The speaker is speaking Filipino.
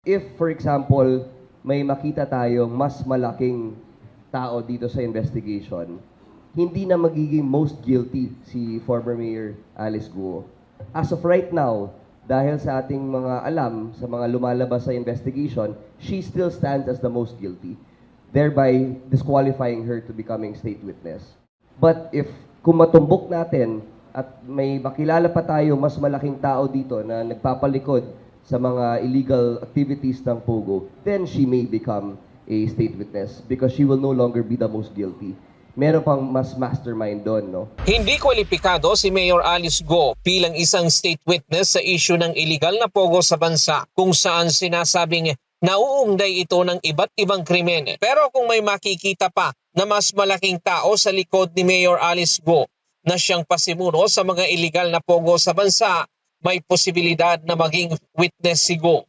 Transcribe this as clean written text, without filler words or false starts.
if, for example, may makita tayong mas malaking tao dito sa investigation, hindi na magiging most guilty si former Mayor Alice Guo. As of right now, dahil sa ating mga alam, sa mga lumalabas sa investigation, she still stands as the most guilty, thereby disqualifying her to becoming state witness. But if kung matumbok natin at may makilala pa tayo mas malaking tao dito na nagpapalikod sa mga illegal activities ng Pogo, then she may become a state witness because she will no longer be the most guilty. Meron pang mas mastermind doon, no? Hindi kwalipikado si Mayor Alice Guo bilang isang state witness sa issue ng illegal na pogo sa bansa kung saan sinasabing nauunday ito ng iba't ibang krimen. Pero kung may makikita pa na mas malaking tao sa likod ni Mayor Alice Guo na siyang pasimuno sa mga illegal na pogo sa bansa, may posibilidad na maging witness si Guo.